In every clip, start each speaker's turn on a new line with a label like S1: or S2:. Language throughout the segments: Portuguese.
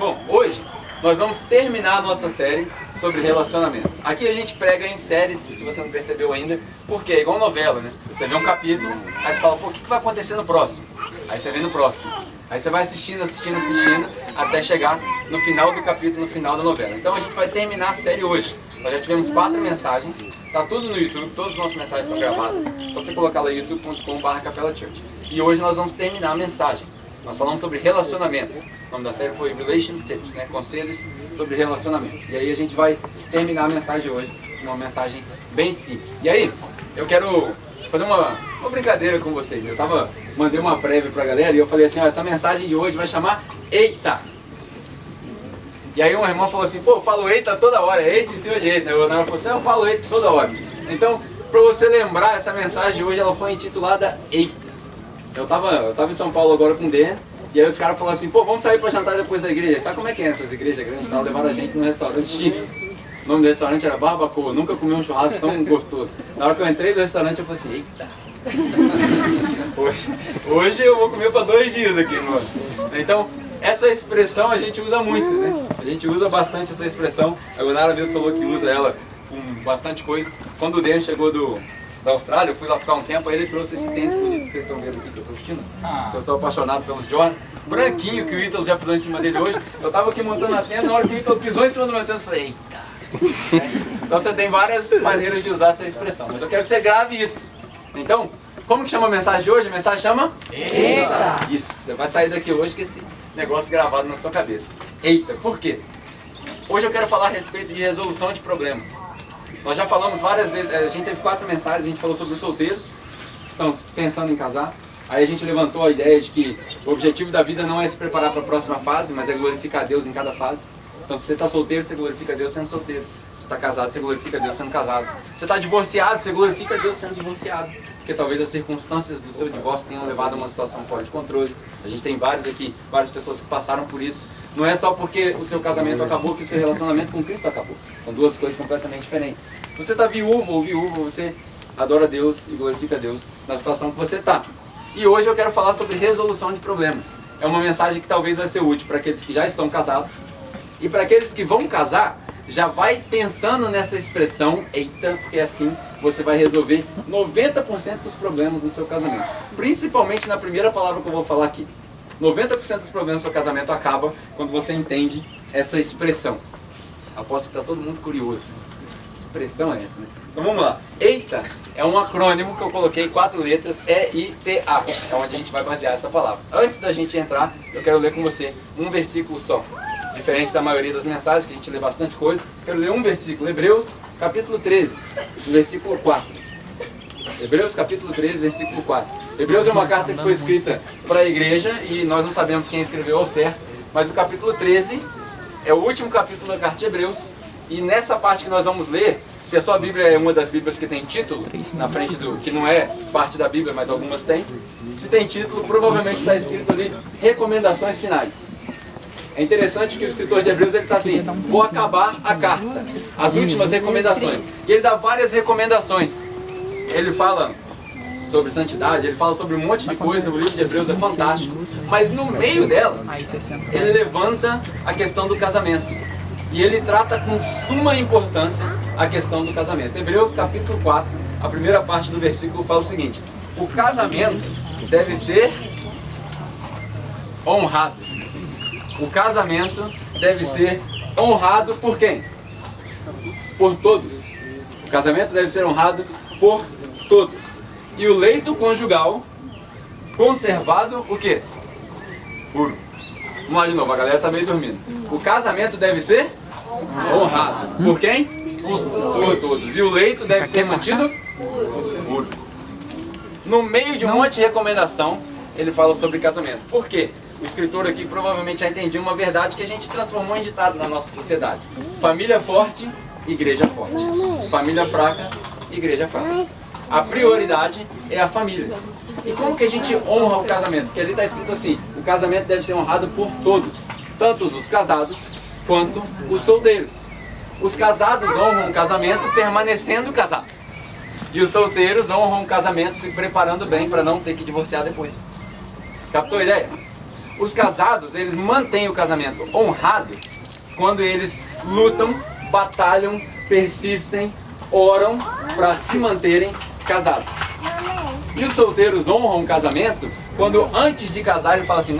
S1: Bom, hoje nós vamos terminar a nossa série sobre relacionamento. Aqui a gente prega em séries, se você não percebeu ainda, porque é igual novela, né? Você vê um capítulo, aí você fala, pô, o que vai acontecer no próximo? Aí você vê no próximo. Aí você vai assistindo, até chegar no final do capítulo, no final da novela. Então a gente vai terminar a série hoje. Nós já tivemos 4 mensagens, tá tudo no YouTube, todas as nossas mensagens estão gravadas. Só você colocar lá youtube.com/capelachurch. E hoje nós vamos terminar a mensagem. Nós falamos sobre relacionamentos. O nome da série foi Relationships, né? Conselhos sobre relacionamentos. E aí a gente vai terminar a mensagem hoje, uma mensagem bem simples. E aí, eu quero fazer uma brincadeira com vocês. Eu mandei uma prévia pra galera e eu falei assim, ó, essa mensagem de hoje vai chamar Eita! E aí um irmão falou assim, pô, eu falo eita toda hora, eita em cima de eita. O Leonardo falou assim, eu falo eita toda hora. Então, pra você lembrar, essa mensagem de hoje ela foi intitulada Eita. Eu tava em São Paulo agora com o Dan, e aí os caras falaram assim, pô, vamos sair pra jantar depois da igreja. Sabe como é que é essas igrejas grandes? Estavam levando a gente num restaurante chique. O nome do restaurante era Barbacoa, nunca comi um churrasco tão gostoso. Na hora que eu entrei no restaurante eu falei assim, eita. Hoje eu vou comer para 2 dias aqui, mano. Então, essa expressão a gente usa muito, né? A gente usa bastante essa expressão. A Gonara mesmo falou que usa ela com bastante coisa. Quando o Dan chegou da Austrália, eu fui lá ficar um tempo, aí ele trouxe esse tênis bonito que vocês estão vendo aqui, que eu tô vestindo. Eu sou apaixonado pelos Jordan. Branquinho, que o Ítalo já pisou em cima dele hoje. Eu tava aqui montando a tenda, na hora que o Ítalo pisou em cima do meu tênis, eu falei, eita. Então você tem várias maneiras de usar essa expressão, mas eu quero que você grave isso. Então, como que chama a mensagem de hoje? A mensagem chama? Eita! Isso, você vai sair daqui hoje com esse negócio gravado na sua cabeça. Eita, por quê? Hoje eu quero falar a respeito de resolução de problemas. Nós já falamos várias vezes, a gente teve 4 mensagens, a gente falou sobre os solteiros que estão pensando em casar. Aí a gente levantou a ideia de que o objetivo da vida não é se preparar para a próxima fase, mas é glorificar a Deus em cada fase. Então se você está solteiro, você glorifica a Deus sendo solteiro. Se você está casado, você glorifica a Deus sendo casado. Se você está divorciado, você glorifica a Deus sendo divorciado. Porque talvez as circunstâncias do seu divórcio tenham levado a uma situação fora de controle. A gente tem várias pessoas que passaram por isso. Não é só porque o seu casamento acabou que o seu relacionamento com Cristo acabou. São 2 coisas completamente diferentes. Se você está viúvo ou viúva, você adora Deus e glorifica a Deus na situação que você está. E hoje eu quero falar sobre resolução de problemas. É uma mensagem que talvez vai ser útil para aqueles que já estão casados. E para aqueles que vão casar, já vai pensando nessa expressão, eita, porque assim você vai resolver 90% dos problemas do seu casamento. Principalmente na primeira palavra que eu vou falar aqui. 90% dos problemas do seu casamento acaba quando você entende essa expressão. Aposto que está todo mundo curioso. Que expressão é essa, né? Então vamos lá. Eita é um acrônimo que eu coloquei 4 letras, E-I-T-A. É onde a gente vai basear essa palavra. Antes da gente entrar, eu quero ler com você um versículo só. Diferente da maioria das mensagens, que a gente lê bastante coisa, quero ler um versículo, Hebreus capítulo 13, versículo 4. Hebreus capítulo 13, versículo 4. Hebreus é uma carta que foi escrita para a igreja e nós não sabemos quem escreveu ao certo, mas o capítulo 13 é o último capítulo da carta de Hebreus e nessa parte que nós vamos ler, se a sua Bíblia é uma das Bíblias que tem título, na frente que não é parte da Bíblia, mas algumas têm, se tem título, provavelmente está escrito ali, recomendações finais. É interessante que o escritor de Hebreus ele está assim, vou acabar a carta, as últimas recomendações. E ele dá várias recomendações. Ele fala sobre santidade, ele fala sobre um monte de coisa, o livro de Hebreus é fantástico. Mas no meio delas, ele levanta a questão do casamento. E ele trata com suma importância a questão do casamento. Hebreus capítulo 4, a primeira parte do versículo fala o seguinte, o casamento deve ser honrado. O casamento deve ser honrado por quem? Por todos. O casamento deve ser honrado por todos. E o leito conjugal conservado o quê? Puro. Vamos lá de novo, a galera está meio dormindo. O casamento deve ser honrado. Por quem? Por todos. E o leito deve ser mantido puro. No meio de um monte de recomendação, ele fala sobre casamento. Por quê? O escritor aqui provavelmente já entendia uma verdade que a gente transformou em ditado na nossa sociedade. Família forte, igreja forte. Família fraca, igreja fraca. A prioridade é a família. E como que a gente honra o casamento? Porque ali está escrito assim, o casamento deve ser honrado por todos. Tanto os casados, quanto os solteiros. Os casados honram o casamento permanecendo casados. E os solteiros honram o casamento se preparando bem para não ter que divorciar depois. Captou a ideia? Os casados, eles mantêm o casamento honrado quando eles lutam, batalham, persistem, oram para se manterem casados. E os solteiros honram o casamento quando antes de casar ele fala assim,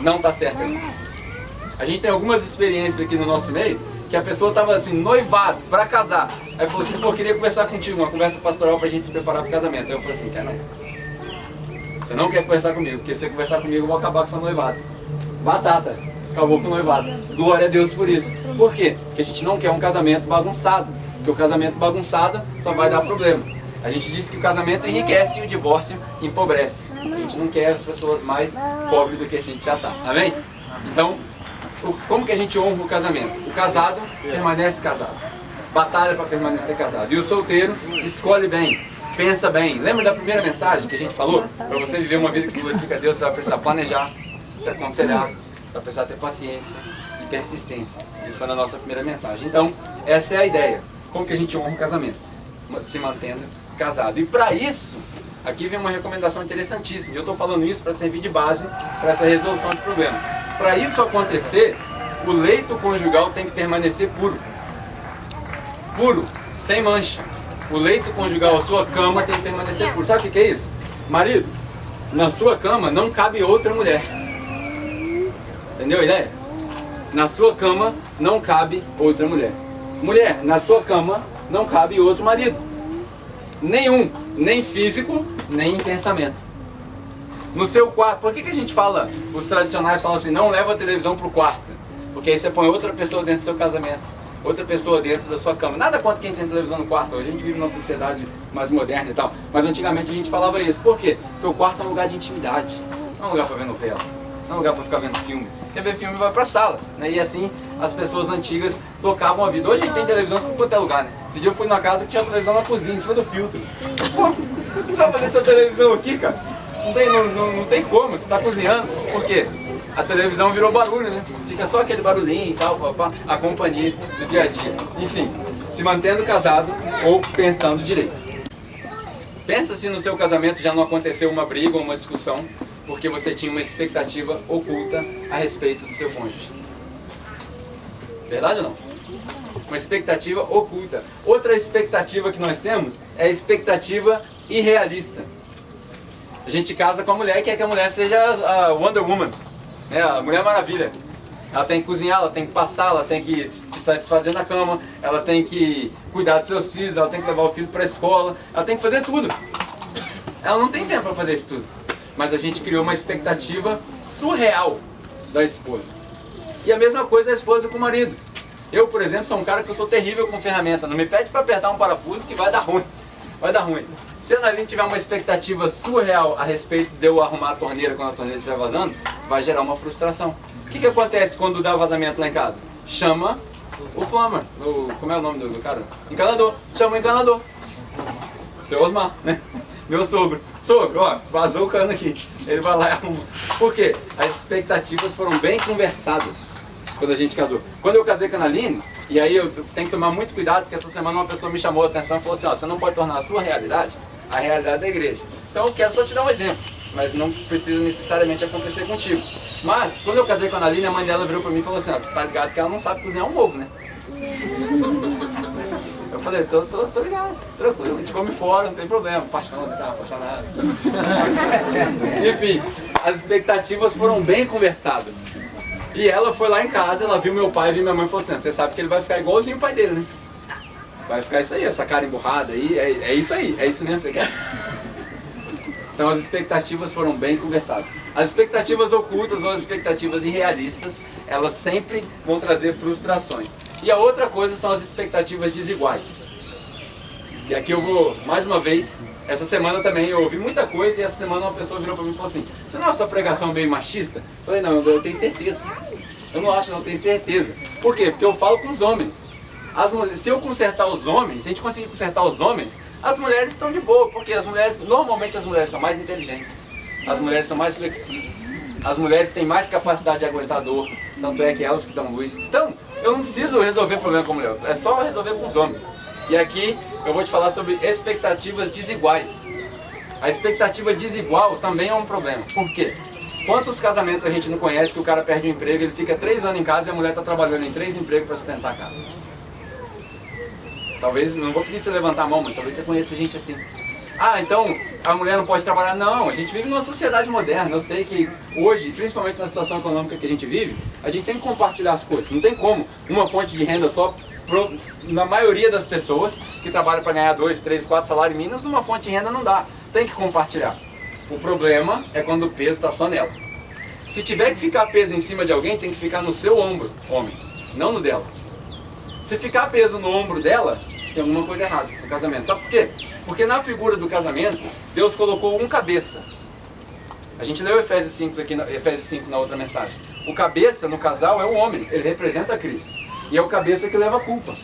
S1: não tá certo aí. A gente tem algumas experiências aqui no nosso meio que a pessoa estava assim, noivado para casar. Aí falou assim, pô, eu queria conversar contigo, uma conversa pastoral pra gente se preparar pro casamento. Aí eu falei assim, quer não? Você não quer conversar comigo, porque se você conversar comigo eu vou acabar com seu noivado. Batata, acabou com o noivado. Glória a Deus por isso. Por quê? Porque a gente não quer um casamento bagunçado. Porque o casamento bagunçado só vai dar problema. A gente diz que o casamento enriquece e o divórcio empobrece. A gente não quer as pessoas mais pobres do que a gente já está. Amém? Então, como que a gente honra o casamento? O casado permanece casado. Batalha para permanecer casado. E o solteiro escolhe bem, pensa bem. Lembra da primeira mensagem que a gente falou? Para você viver uma vida que glorifica a Deus, você vai precisar planejar, se aconselhar, você vai precisar ter paciência e persistência. Isso foi na nossa primeira mensagem. Então, essa é a ideia. Como que a gente honra o casamento? Se mantendo casado. E para isso, aqui vem uma recomendação interessantíssima. E eu estou falando isso para servir de base para essa resolução de problemas. Para isso acontecer, o leito conjugal tem que permanecer puro. Puro, sem mancha. O leito conjugal, a sua cama, tem que permanecer puro. Sabe o que é isso? Marido, na sua cama não cabe outra mulher. Entendeu a ideia? Na sua cama não cabe outra mulher. Mulher, na sua cama não cabe outro marido. Nenhum, nem físico, nem em pensamento. No seu quarto, por que a gente fala, os tradicionais falam assim, não leva a televisão para o quarto? Porque aí você põe outra pessoa dentro do seu casamento, outra pessoa dentro da sua cama. Nada contra quem tem televisão no quarto, hoje a gente vive numa sociedade mais moderna e tal, mas antigamente a gente falava isso. Por quê? Porque o quarto é um lugar de intimidade, não é um lugar para ver novela, não é um lugar para ficar vendo filme. Quer ver filme, vai para a sala, né? E assim as pessoas antigas tocavam a vida. Hoje a gente tem televisão em qualquer lugar, né? Esse dia eu fui numa casa que tinha televisão na cozinha, em cima do filtro. Pô, você vai fazer essa televisão aqui, cara? Não tem como, você está cozinhando. Por quê? A televisão virou barulho, né? Fica só aquele barulhinho e tal, a companhia do dia a dia. Enfim, se mantendo casado ou pensando direito. Pensa se no seu casamento já não aconteceu uma briga ou uma discussão porque você tinha uma expectativa oculta a respeito do seu cônjuge. Verdade ou não? Uma expectativa oculta. Outra expectativa que nós temos é a expectativa irrealista. A gente casa com a mulher e quer que a mulher seja a Wonder Woman, né? A Mulher Maravilha. Ela tem que cozinhar, ela tem que passar, ela tem que se satisfazer na cama, ela tem que cuidar dos seus filhos, ela tem que levar o filho para a escola, ela tem que fazer tudo. Ela não tem tempo para fazer isso tudo. Mas a gente criou uma expectativa surreal da esposa. E a mesma coisa a esposa com o marido. Eu, por exemplo, sou um cara que eu sou terrível com ferramenta. Não me pede para apertar um parafuso que vai dar ruim. Vai dar ruim. Se a Analine tiver uma expectativa surreal a respeito de eu arrumar a torneira quando a torneira estiver vazando, vai gerar uma frustração. O que acontece quando dá vazamento lá em casa? Chama o plumber, como é o nome do cara? Encanador. Chama o encanador. Seu Osmar, né? Meu sogro. Sogro, ó, vazou o cano aqui. Ele vai lá e arruma. Por quê? As expectativas foram bem conversadas quando a gente casou. Quando eu casei com a Analine, e aí eu tenho que tomar muito cuidado, porque essa semana uma pessoa me chamou a atenção e falou assim, ó, você não pode tornar a sua realidade a realidade da igreja. Então eu quero só te dar um exemplo, mas não precisa necessariamente acontecer contigo. Mas, quando eu casei com a Analine, a mãe dela virou pra mim e falou assim, ó, você tá ligado que ela não sabe cozinhar um ovo, né? Eu falei, tô ligado, tranquilo, a gente come fora, não tem problema, apaixonado, tá apaixonado. Enfim, as expectativas foram bem conversadas. E ela foi lá em casa, ela viu meu pai e viu minha mãe e falou assim, você sabe que ele vai ficar igualzinho o pai dele, né? Vai ficar isso aí, essa cara emburrada aí, é isso aí, é isso mesmo que você quer? Então as expectativas foram bem conversadas. As expectativas ocultas ou as expectativas irrealistas, elas sempre vão trazer frustrações. E a outra coisa são as expectativas desiguais. E aqui eu vou, mais uma vez, essa semana também eu ouvi muita coisa e essa semana uma pessoa virou pra mim e falou assim, você não acha sua pregação meio machista? Eu falei, não, eu tenho certeza. Eu não acho, não tenho certeza. Por quê? Porque eu falo com os homens. As mulheres, se eu consertar os homens, se a gente conseguir consertar os homens, as mulheres estão de boa, porque as mulheres, normalmente as mulheres são mais inteligentes, as mulheres são mais flexíveis, as mulheres têm mais capacidade de aguentar dor, tanto é que elas que dão luz. Então, eu não preciso resolver problema com a mulher, é só resolver com os homens. E aqui eu vou te falar sobre expectativas desiguais. A expectativa desigual também é um problema. Por quê? Quantos casamentos a gente não conhece que o cara perde o emprego, ele fica 3 anos em casa e a mulher está trabalhando em 3 empregos para sustentar a casa? Talvez, não vou pedir para você levantar a mão, mas talvez você conheça gente assim. Ah, então a mulher não pode trabalhar? Não, a gente vive numa sociedade moderna. Eu sei que hoje, principalmente na situação econômica que a gente vive, a gente tem que compartilhar as coisas. Não tem como uma fonte de renda só, na maioria das pessoas que trabalham para ganhar 2, 3, 4 salários mínimos, uma fonte de renda não dá. Tem que compartilhar. O problema é quando o peso está só nela. Se tiver que ficar peso em cima de alguém, tem que ficar no seu ombro, homem, não no dela. Se ficar peso no ombro dela, tem alguma coisa errada no casamento. Sabe por quê? Porque na figura do casamento, Deus colocou um cabeça. A gente leu Efésios 5 aqui, Efésios 5 na outra mensagem. O cabeça no casal é o homem, ele representa Cristo. E é o cabeça que leva a culpa.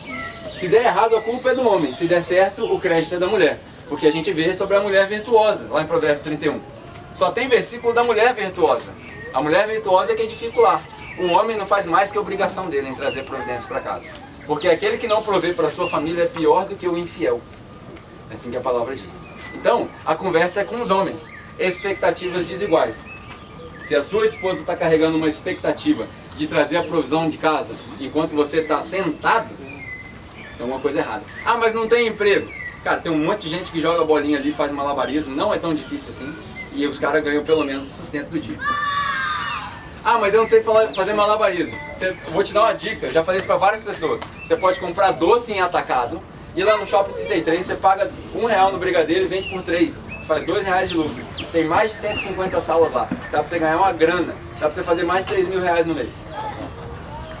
S1: Se der errado, a culpa é do homem. Se der certo, o crédito é da mulher. Porque a gente vê sobre a mulher virtuosa, lá em Provérbios 31. Só tem versículo da mulher virtuosa. A mulher virtuosa é que edifica o lar. O homem não faz mais que a obrigação dele em trazer providência para casa. Porque aquele que não provê para a sua família é pior do que o infiel. É assim que a palavra diz. Então, a conversa é com os homens. Expectativas desiguais. Se a sua esposa está carregando uma expectativa de trazer a provisão de casa enquanto você está sentado, tem alguma coisa errada. Ah, mas não tem emprego. Cara, tem um monte de gente que joga bolinha ali, faz malabarismo, não é tão difícil assim. E os caras ganham pelo menos o sustento do dia. Ah, mas eu não sei fazer malabarismo. Vou te dar uma dica, eu já falei isso para várias pessoas. Você pode comprar doce em atacado, ir lá no Shopping 33, você paga R$1 no brigadeiro e vende por 3. Você faz R$2 de lucro. Tem mais de 150 salas lá. Dá para você ganhar uma grana. Dá para você fazer mais de R$3.000 no mês.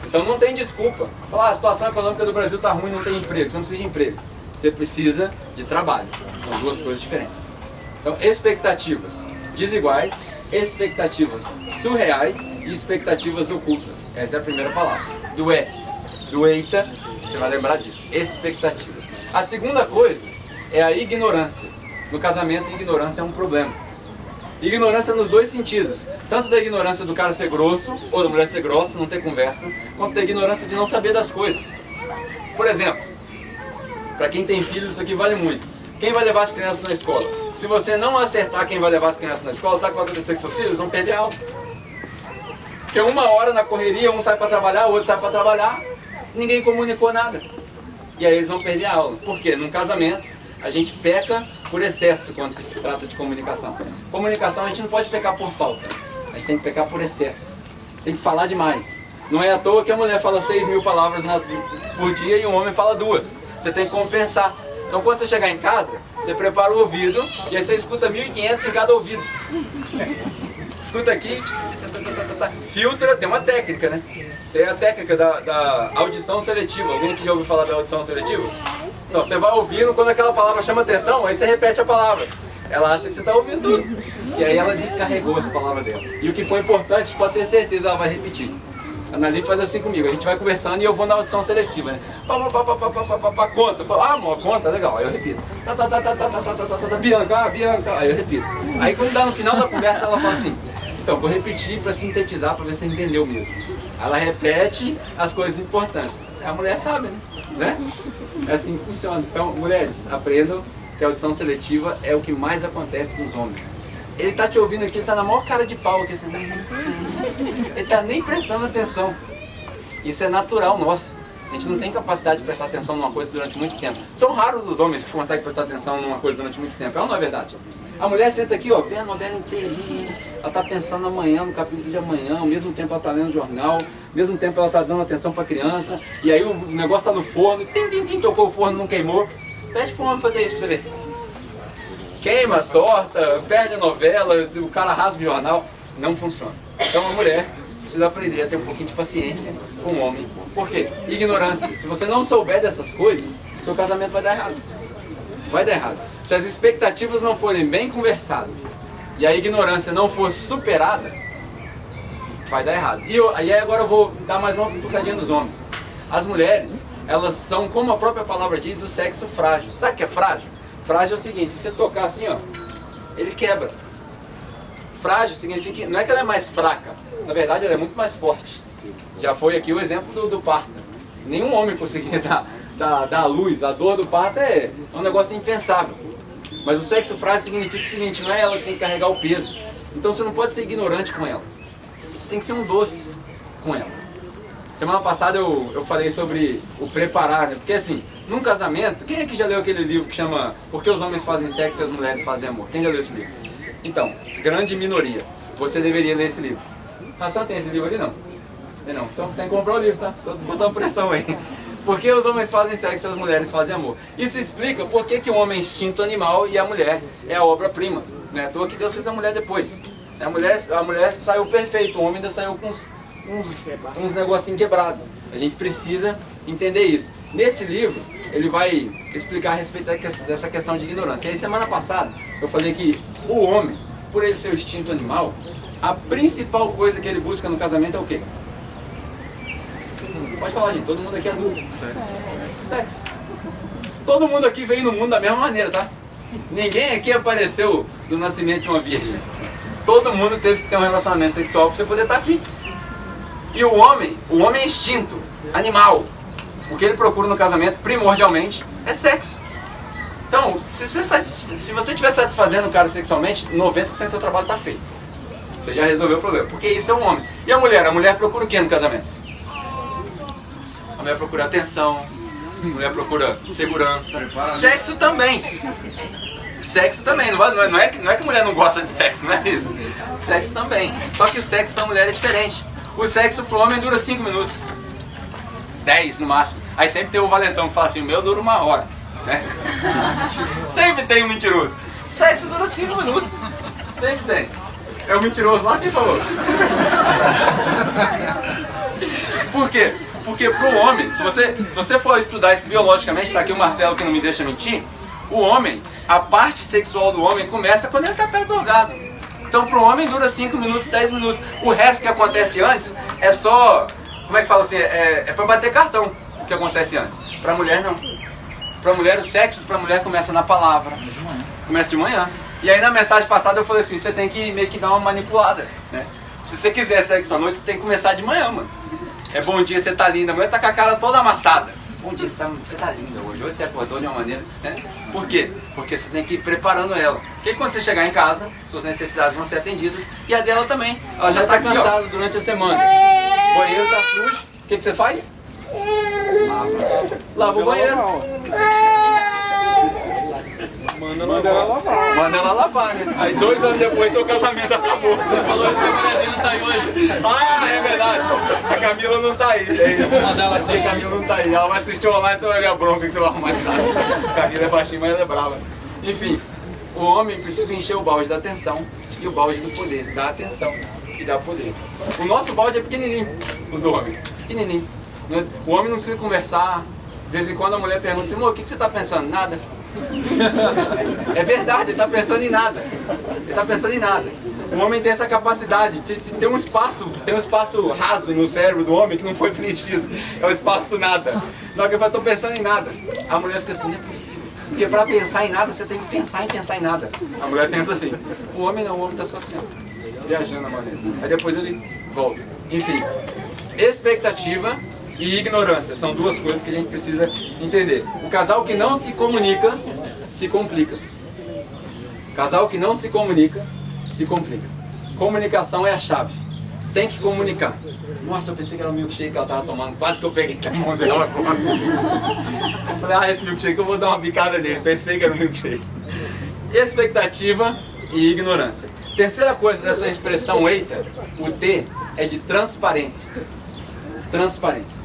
S1: Então não tem desculpa. Falar, a situação econômica do Brasil está ruim, não tem emprego. Você não precisa de emprego. Você precisa de trabalho. São duas coisas diferentes. Então, expectativas desiguais, expectativas surreais e expectativas ocultas. Essa é a primeira palavra. Do eita, você vai lembrar disso. Expectativas. A segunda coisa é a ignorância. No casamento, ignorância é um problema. Ignorância nos dois sentidos. Tanto da ignorância do cara ser grosso, ou da mulher ser grossa, não ter conversa, quanto da ignorância de não saber das coisas. Por exemplo, para quem tem filhos, isso aqui vale muito. Quem vai levar as crianças na escola? Se você não acertar quem vai levar as crianças na escola, sabe o que vai acontecer com seus filhos? Vão perder aula. Porque uma hora na correria, um sai para trabalhar, o outro sai para trabalhar, ninguém comunicou nada. E aí eles vão perder a aula. Por quê? Num casamento, a gente peca por excesso quando se trata de comunicação. Comunicação a gente não pode pecar por falta, a gente tem que pecar por excesso. Tem que falar demais. Não é à toa que a mulher fala 6.000 palavras por dia e o homem fala 2. Você tem que compensar. Então quando você chegar em casa, você prepara o ouvido e aí você escuta 1.500 em cada ouvido. Escuta aqui, filtra, tem uma técnica, né? Tem a técnica da audição seletiva. Alguém que já ouviu falar da audição seletiva? Não, você vai ouvindo, quando aquela palavra chama atenção, aí você repete a palavra. Ela acha que você está ouvindo tudo. E aí ela descarregou essa palavra dela. E o que foi importante, pode ter certeza, ela vai repetir. A Nali faz assim comigo, a gente vai conversando e eu vou na audição seletiva, né? Conta, amor, conta, legal, aí eu repito. Bianca, aí eu repito. Aí quando dá no final da conversa, ela fala assim, então vou repetir para sintetizar, para ver se você entendeu mesmo. Ela repete as coisas importantes. A mulher sabe, né? É assim que funciona. Então, mulheres, aprendam que a audição seletiva é o que mais acontece com os homens. Ele tá te ouvindo aqui, ele tá na maior cara de pau aqui, assim, ele tá nem prestando atenção. Isso é natural nosso. A gente não tem capacidade de prestar atenção numa coisa durante muito tempo. São raros os homens que conseguem prestar atenção numa coisa durante muito tempo. É ou não é verdade? A mulher senta aqui, ó, vê a novela inteirinha. Ela tá pensando amanhã, no capítulo de amanhã, ao mesmo tempo ela tá lendo o jornal, ao mesmo tempo ela tá dando atenção pra criança, e aí o negócio tá no forno, tocou o forno, não queimou. Pede pro homem fazer isso pra você ver. Queima, torta, perde a novela, o cara rasga o jornal, não funciona. Então a mulher precisa aprender a ter um pouquinho de paciência com o homem. Por quê? Ignorância. Se você não souber dessas coisas, seu casamento vai dar errado. Vai dar errado. Se as expectativas não forem bem conversadas e a ignorância não for superada, vai dar errado. E aí agora eu vou dar mais uma cutucadinha nos homens. As mulheres, elas são, como a própria palavra diz, o sexo frágil. Sabe o que é frágil? Frágil é o seguinte, se você tocar assim, ó, ele quebra. Frágil significa, não é que ela é mais fraca, na verdade ela é muito mais forte. Já foi aqui o exemplo do parto. Nenhum homem conseguia dar à luz, a dor do parto é um negócio impensável. Mas o sexo frágil significa o seguinte, não é ela que tem que carregar o peso. Então você não pode ser ignorante com ela. Você tem que ser um doce com ela. Semana passada eu falei sobre o preparar, né? Porque assim, num casamento, quem aqui já leu aquele livro que chama Por que os homens fazem sexo e as mulheres fazem amor? Quem já leu esse livro? Então, grande minoria. Você deveria ler esse livro. Hassan tem esse livro ali não? Tem não. Então tem que comprar o livro, tá? Tô botando pressão aí. Por que os homens fazem sexo e as mulheres fazem amor? Isso explica por que o homem é instinto animal e a mulher é a obra-prima. Não é à toa que Deus fez a mulher depois. A mulher saiu perfeita, o homem ainda saiu com uns negocinhos quebrados. A gente precisa entender isso. Nesse livro, ele vai explicar a respeito dessa questão de ignorância. E aí, semana passada, eu falei que o homem, por ele ser o instinto animal, a principal coisa que ele busca no casamento é o quê? Pode falar, gente, todo mundo aqui é adulto. Sexo. Todo mundo aqui veio no mundo da mesma maneira, tá? Ninguém aqui apareceu do nascimento de uma virgem. Todo mundo teve que ter um relacionamento sexual para você poder estar aqui. E o homem é instinto, animal. O que ele procura no casamento, primordialmente, é sexo. Então, se você estiver satisfazendo o cara sexualmente, 90% do seu trabalho está feito. Você já resolveu o problema, porque isso é um homem. E a mulher? A mulher procura o que no casamento? A mulher procura atenção, a mulher procura segurança. Sexo também. Sexo também, não é que a mulher não gosta de sexo, não é isso. Sexo também. Só que o sexo para a mulher é diferente. O sexo para o homem dura 5 minutos. 10 no máximo. Aí sempre tem o valentão que fala assim, o meu dura 1 hora. Né? Sempre tem um mentiroso. Sexo dura 5 minutos. Sempre tem. É o mentiroso lá quem falou. Por quê? Porque pro homem, se você for estudar isso biologicamente, está aqui o Marcelo que não me deixa mentir, o homem, a parte sexual do homem começa quando ele está perto do orgasmo. Então pro homem dura 5 minutos, 10 minutos. O resto que acontece antes é só, como é que fala assim, é para bater cartão o que acontece antes. Pra mulher não. Pra mulher o sexo, pra mulher começa na palavra. Começa de manhã. E aí na mensagem passada eu falei assim, você tem que meio que dar uma manipulada, né? Se você quiser sexo à noite, você tem que começar de manhã, mano. É bom dia, você tá linda. A mulher tá com a cara toda amassada. Bom dia, você tá linda hoje. Hoje você acordou de uma maneira, né? Por quê? Porque você tem que ir preparando ela. Porque quando você chegar em casa, suas necessidades vão ser atendidas. E a dela também. Ela já tá cansada durante a semana. O banheiro tá sujo. O que você faz? Lava o banheiro. Manda ela lavar, né? Aí 2 anos depois seu casamento acabou. Você falou isso que a mulher dele não tá aí hoje. Ah, é verdade. A Camila não tá aí. É isso. A Camila não tá aí. Ela vai assistir online e você vai ver a bronca que você vai arrumar em casa. A Camila é baixinha, mas ela é brava. Enfim, o homem precisa encher o balde da atenção e o balde do poder. Da atenção e da poder. O nosso balde é pequenininho, o do homem. Pequenininho. O homem não precisa conversar. De vez em quando a mulher pergunta assim, amor, o que você tá pensando? Nada. É verdade, ele está pensando em nada. Ele está pensando em nada. O homem tem essa capacidade de ter um espaço raso no cérebro do homem que não foi preenchido. É o espaço do nada. Na hora que ele fala, estou pensando em nada, a mulher fica assim, não é possível. Porque para pensar em nada, você tem que pensar em nada. A mulher pensa assim. O homem não, o homem está só assim, ó, viajando na maneira. Aí depois ele volta. Enfim, expectativa e ignorância são 2 coisas que a gente precisa entender. O casal que não se comunica, se complica. Casal que não se comunica, se complica. Comunicação é a chave. Tem que comunicar. Nossa, eu pensei que era um milkshake que ela estava tomando. Quase que eu peguei a mão dela agora. Eu falei, esse milkshake eu vou dar uma bicada nele. Pensei que era um milkshake. Expectativa e ignorância. Terceira coisa dessa expressão eita, o T, é de transparência. Transparência.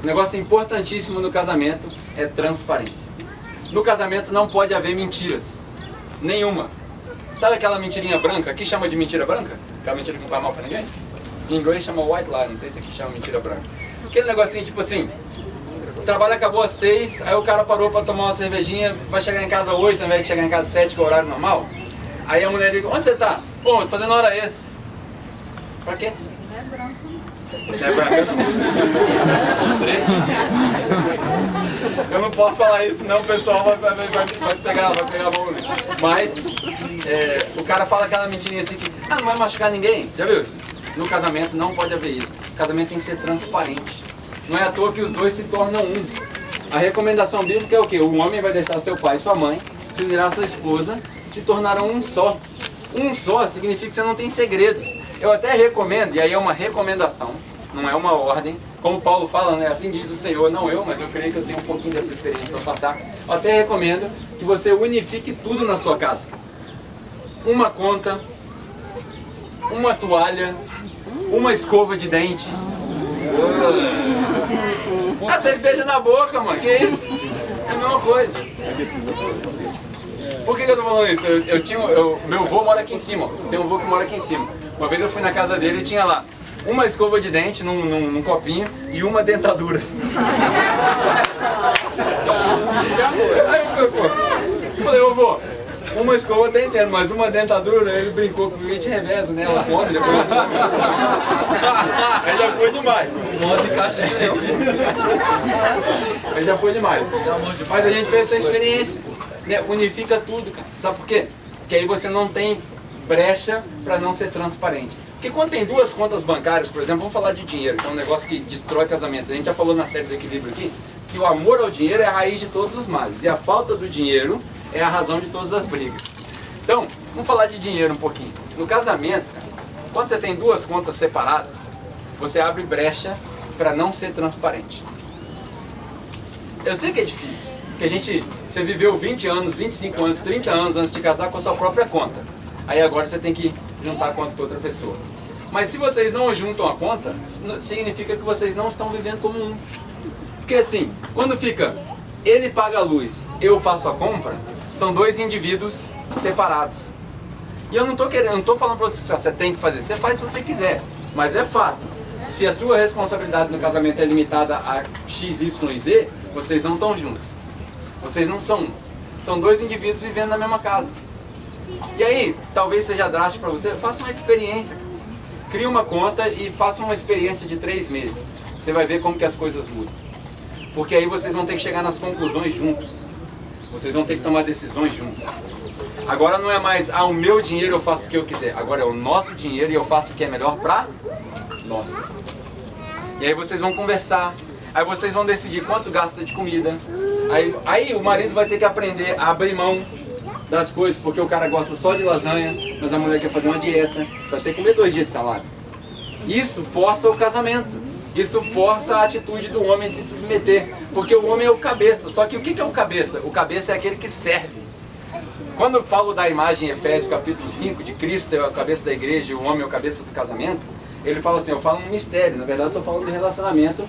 S1: Um negócio importantíssimo no casamento é transparência. No casamento não pode haver mentiras. Nenhuma. Sabe aquela mentirinha branca? Aqui chama de mentira branca? Aquela mentira que não faz mal pra ninguém? Em inglês chama white lie, não sei se aqui chama mentira branca. Aquele negocinho tipo assim, o trabalho acabou às 6, aí o cara parou pra tomar uma cervejinha, vai chegar em casa às 8 ao invés de chegar em casa às 7, que é o horário normal. Aí a mulher liga, onde você tá? Pô, tô fazendo hora extra. Pra quê? Isso não é branca, não. Eu não posso falar isso, não, o pessoal vai pegar bom. Mas o cara fala aquela mentirinha assim que não vai machucar ninguém. Já viu isso? No casamento não pode haver isso. O casamento tem que ser transparente. Não é à toa que os 2 se tornam um. A recomendação bíblica é o quê? O homem vai deixar seu pai e sua mãe, se unirá à sua esposa e se tornarão um só. Um só significa que você não tem segredos. Eu até recomendo, e aí é uma recomendação, não é uma ordem, como Paulo fala, né? Assim diz o Senhor, não eu, mas eu creio que eu tenho um pouquinho dessa experiência para passar. Eu até recomendo que você unifique tudo na sua casa. Uma conta, uma toalha, uma escova de dente. Ah, vocês beijam na boca, mano, que isso? É a mesma coisa. Por que eu tô falando isso? Meu avô mora aqui em cima, tem um avô que mora aqui em cima. Uma vez eu fui na casa dele e tinha lá uma escova de dente num copinho e uma dentadura. Isso é amor. Aí eu falei, ô vô, uma escova eu até entendo, mas uma dentadura, ele brincou comigo, a gente reveza, né? Ela come, depois... Aí já foi demais.
S2: Modo de caixa de leite.
S1: Aí já foi demais. Mas a gente fez essa experiência, né? Unifica tudo, cara. Sabe por quê? Porque aí você não tem brecha para não ser transparente. Porque quando tem duas contas bancárias, por exemplo, vamos falar de dinheiro, que é um negócio que destrói casamento. A gente já falou na série do equilíbrio aqui, que o amor ao dinheiro é a raiz de todos os males. E a falta do dinheiro é a razão de todas as brigas. Então, vamos falar de dinheiro um pouquinho. No casamento, cara, quando você tem duas contas separadas, você abre brecha para não ser transparente. Eu sei que é difícil, porque você viveu 20 anos, 25 anos, 30 anos antes de casar com a sua própria conta. Aí agora você tem que juntar a conta com outra pessoa. Mas se vocês não juntam a conta, significa que vocês não estão vivendo como um. Porque assim, quando fica ele paga a luz, eu faço a compra, são dois indivíduos separados. E eu não estou falando para você, você tem que fazer, você faz se você quiser, mas é fato. Se a sua responsabilidade no casamento é limitada a X, Y e Z, vocês não estão juntos. Vocês não são um. São dois indivíduos vivendo na mesma casa. E aí, talvez seja drástico para você, faça uma experiência. Crie uma conta e faça uma experiência de 3 meses. Você vai ver como que as coisas mudam. Porque aí vocês vão ter que chegar nas conclusões juntos. Vocês vão ter que tomar decisões juntos. Agora não é mais, o meu dinheiro eu faço o que eu quiser. Agora é o nosso dinheiro e eu faço o que é melhor para nós. E aí vocês vão conversar. Aí vocês vão decidir quanto gasta de comida. Aí o marido vai ter que aprender a abrir mão das coisas, porque o cara gosta só de lasanha, mas a mulher quer fazer uma dieta, vai ter que comer 2 dias de salada. Isso força o casamento. Isso força a atitude do homem a se submeter, porque o homem é o cabeça. Só que o que é o cabeça? O cabeça é aquele que serve. Quando Paulo dá a imagem em Efésios capítulo 5, de Cristo é o cabeça da igreja e o homem é o cabeça do casamento, ele fala assim, eu falo um mistério, na verdade eu estou falando de relacionamento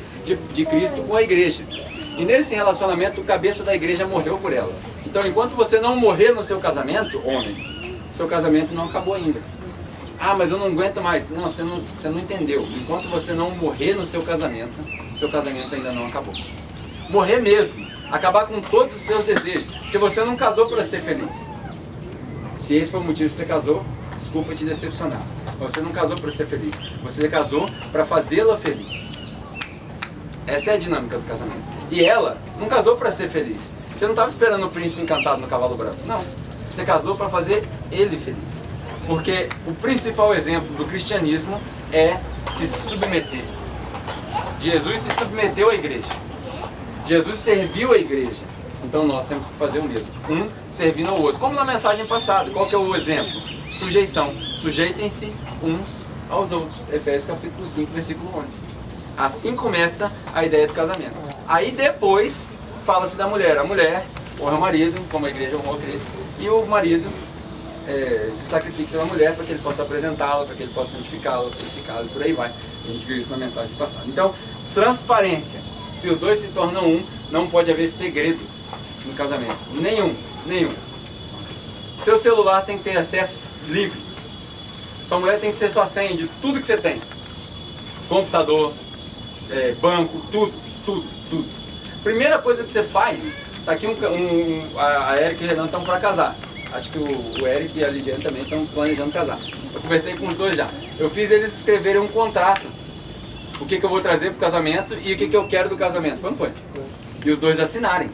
S1: de Cristo com a igreja. E nesse relacionamento o cabeça da igreja morreu por ela. Então enquanto você não morrer no seu casamento, homem, seu casamento não acabou ainda. Ah, mas eu não aguento mais. Não, você não entendeu. Enquanto você não morrer no seu casamento ainda não acabou. Morrer mesmo. Acabar com todos os seus desejos. Porque você não casou para ser feliz. Se esse for o motivo que você casou, desculpa te decepcionar. Mas você não casou para ser feliz. Você casou para fazê-la feliz. Essa é a dinâmica do casamento. E ela não casou para ser feliz. Você não estava esperando o príncipe encantado no cavalo branco. Não. Você casou para fazer ele feliz. Porque o principal exemplo do cristianismo é se submeter. Jesus se submeteu à igreja. Jesus serviu a igreja. Então nós temos que fazer o mesmo. Um servindo ao outro. Como na mensagem passada. Qual que é o exemplo? Sujeição. Sujeitem-se uns aos outros. Efésios capítulo 5, versículo 11. Assim começa a ideia do casamento. Aí depois fala-se da mulher. A mulher honra o marido, como a igreja honrou Cristo. E o marido se sacrifica pela mulher para que ele possa apresentá-la, para que ele possa santificá-la, purificá-la e por aí vai. A gente viu isso na mensagem passada. Então, transparência. Se os dois se tornam um, não pode haver segredos no casamento. Nenhum. Seu celular tem que ter acesso livre. Sua mulher tem que ser sua senha de tudo que você tem. Computador, banco, tudo. Primeira coisa que você faz, tá aqui a Erika e o Renan estão para casar. Acho que o Eric e a Lidiane também estão planejando casar. Eu conversei com os dois já. Eu fiz eles escreverem um contrato. O que eu vou trazer para o casamento e o que eu quero do casamento. Foi ou não foi? E os dois assinarem.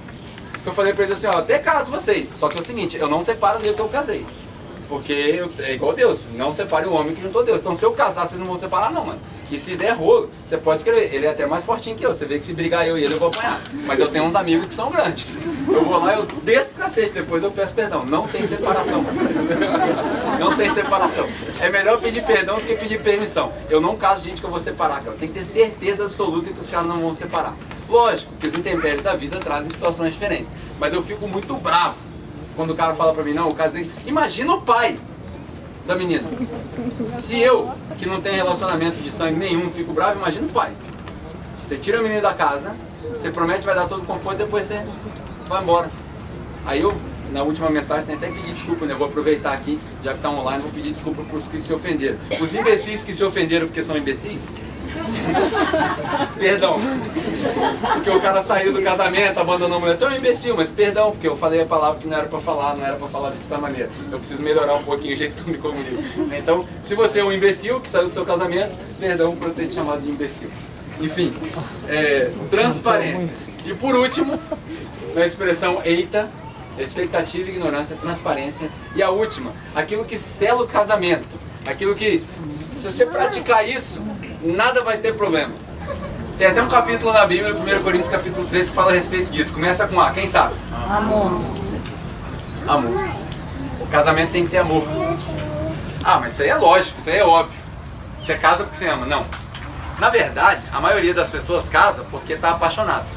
S1: Eu falei para eles assim, até caso vocês. Só que é o seguinte, eu não separo dele que eu casei. Porque é igual Deus, não separe o homem que juntou Deus. Então se eu casar, vocês não vão separar não, mano. E se der rolo, você pode escrever. Ele é até mais fortinho que eu. Você vê que se brigar eu e ele, eu vou apanhar. Mas eu tenho uns amigos que são grandes. Eu vou lá, eu desço o cacete, depois eu peço perdão. Não tem separação. Não tem separação. É melhor pedir perdão do que pedir permissão. Eu não caso gente que eu vou separar, cara. Tem que ter certeza absoluta que os caras não vão separar. Lógico que os intempéries da vida trazem situações diferentes. Mas eu fico muito bravo quando o cara fala pra mim, não, eu casei. Imagina o pai da menina. Se eu, que não tenho relacionamento de sangue nenhum, fico bravo, imagina o pai. Você tira a menina da casa, você promete que vai dar todo o conforto, depois você vai embora. Aí eu, na última mensagem, tenho até que pedir desculpa, né? Eu vou aproveitar aqui, já que está online, vou pedir desculpa para os que se ofenderam. Os imbecis que se ofenderam porque são imbecis, perdão. Porque o cara saiu do casamento, abandonou a mulher. Então é um imbecil, mas perdão, porque eu falei a palavra que não era pra falar, não era pra falar dessa maneira. Eu preciso melhorar um pouquinho o jeito que eu me comunico. Então, se você é um imbecil que saiu do seu casamento, perdão por eu ter te chamado de imbecil. Enfim, transparência. E por último, na expressão eita, expectativa, ignorância, transparência. E a última, aquilo que sela o casamento. Aquilo que, se você praticar isso, nada vai ter problema. Tem até um capítulo na Bíblia, 1 Coríntios capítulo 3, que fala a respeito disso. Começa com A, quem sabe?
S2: Amor.
S1: Amor. O casamento tem que ter amor. Ah, mas isso aí é lógico, isso aí é óbvio. Você casa porque você ama. Não. Na verdade, a maioria das pessoas casa porque está apaixonado.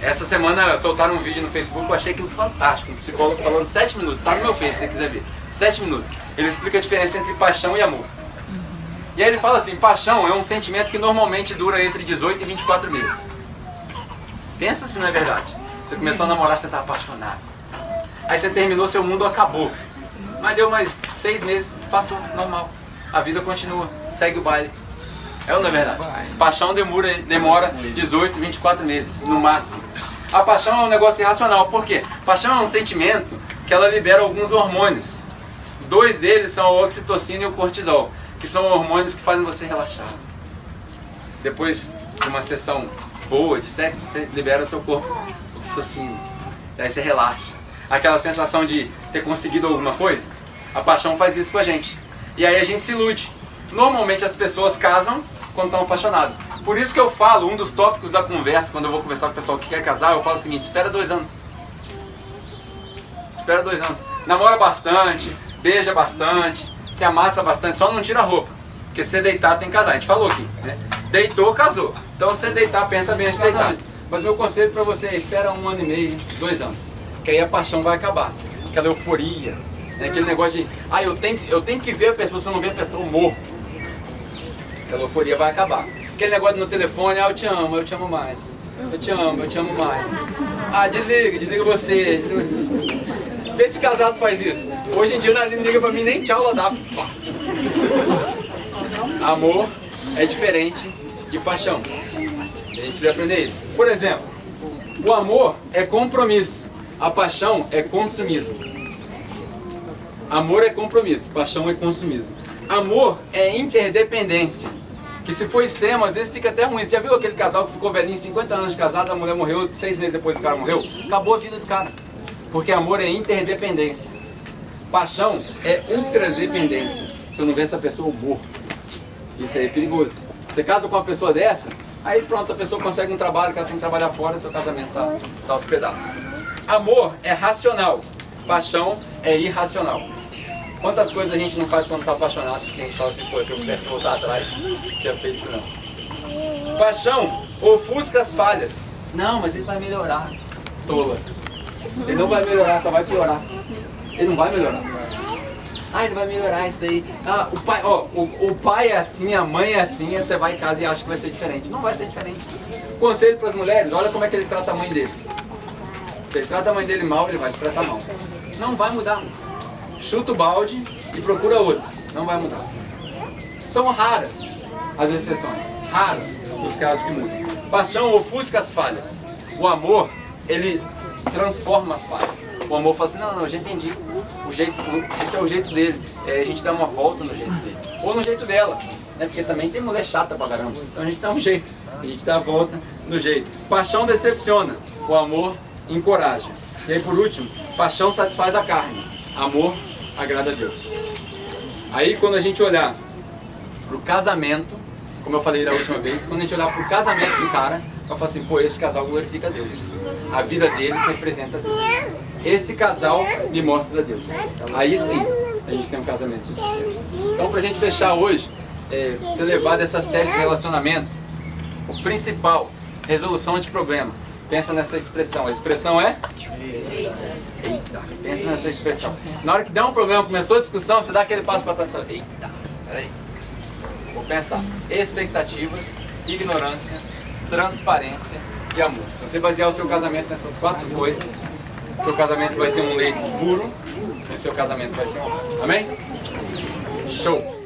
S1: Essa semana soltaram um vídeo no Facebook, eu achei aquilo fantástico. Um psicólogo falando 7 minutos, tá no meu Face se você quiser ver. 7 minutos. Ele explica a diferença entre paixão e amor. E aí ele fala assim, paixão é um sentimento que normalmente dura entre 18 e 24 meses. Pensa se não é verdade. Você começou a namorar, você está apaixonado. Aí você terminou, seu mundo acabou. Mas deu mais 6 meses, passou, normal. A vida continua, segue o baile. É ou não é verdade? Paixão demora 18, 24 meses, no máximo. A paixão é um negócio irracional. Por quê? Paixão é um sentimento que ela libera alguns hormônios. 2 deles são a oxitocina e o cortisol, que são hormônios que fazem você relaxar. Depois de uma sessão boa de sexo, você libera o seu corpo oxitocina. Daí você relaxa. Aquela sensação de ter conseguido alguma coisa, a paixão faz isso com a gente. E aí a gente se ilude. Normalmente as pessoas casam quando estão apaixonadas. Por isso que eu falo, um dos tópicos da conversa, quando eu vou conversar com o pessoal que quer casar, eu falo o seguinte, espera 2 anos. Espera 2 anos. Namora bastante, beija bastante, se amassa bastante, só não tira a roupa. Porque se deitar tem que casar, a gente falou aqui, né? Deitou, casou. Então se deitar, pensa bem antes de deitar. Mas meu conselho para você é, espera 1 ano e meio, 2 anos. Que aí a paixão vai acabar. Aquela euforia, né? Aquele negócio de, eu tenho que ver a pessoa, se eu não ver a pessoa eu morro. Aquela euforia vai acabar. Aquele negócio no telefone, eu te amo mais. Eu te amo mais. Ah, desliga você. Vê se casado faz isso. Hoje em dia o Naline liga pra mim, nem tchau ela dá. Amor é diferente de paixão. A gente precisa aprender isso. Por exemplo, o amor é compromisso. A paixão é consumismo. Amor é compromisso, paixão é consumismo. Amor é interdependência. Que se for extremo, às vezes fica até ruim. Você já viu aquele casal que ficou velhinho, 50 anos de casado, a mulher morreu, 6 meses depois o cara morreu? Acabou a vida do cara. Porque amor é interdependência. Paixão é ultradependência. Se eu não ver essa pessoa, eu morro. Isso aí é perigoso. Você casa com uma pessoa dessa, aí pronto, a pessoa consegue um trabalho que ela tem que trabalhar fora, seu casamento tá aos pedaços. Amor é racional. Paixão é irracional. Quantas coisas a gente não faz quando está apaixonado, que a gente fala assim, pô, se eu pudesse voltar atrás, não tinha feito isso não. Paixão ofusca as falhas. Não, mas ele vai melhorar. Tola. Ele não vai melhorar, só vai piorar. Ele não vai melhorar. Ah, ele vai melhorar isso daí. Ah, o pai é assim, a mãe é assim, você vai em casa e acha que vai ser diferente. Não vai ser diferente. Conselho para as mulheres, olha como é que ele trata a mãe dele. Se ele trata a mãe dele mal, ele vai te tratar mal. Não vai mudar. Chuta o balde e procura outro. Não vai mudar. São raras as exceções. Raros os casos que mudam. Paixão ofusca as falhas. O amor, ele transforma as falhas. O amor fala assim, não, eu já entendi. Esse é o jeito dele. A gente dá uma volta no jeito dele. Ou no jeito dela. Né? Porque também tem mulher chata pra caramba. Então a gente dá um jeito. A gente dá a volta no jeito. Paixão decepciona. O amor encoraja. E aí por último, paixão satisfaz a carne. Amor agrada a Deus. Aí quando a gente olhar pro casamento, como eu falei da última vez, quando a gente olhar pro casamento do cara, vai falar assim, pô, esse casal glorifica a Deus. A vida deles representa Deus. Esse casal me mostra Deus. Aí sim, a gente tem um casamento de sucesso. Então, pra gente fechar hoje, você levar dessa série de relacionamento, o principal, resolução de problema. Pensa nessa expressão. A expressão é? Eita. Pensa nessa expressão. Na hora que der um problema, começou a discussão, você dá aquele passo para trás e fala, eita, peraí. Vou pensar. Expectativas, ignorância, transparência e amor. Se você basear o seu casamento nessas 4 coisas, seu casamento vai ter um leito puro e o seu casamento vai ser honrado. Amém? Show!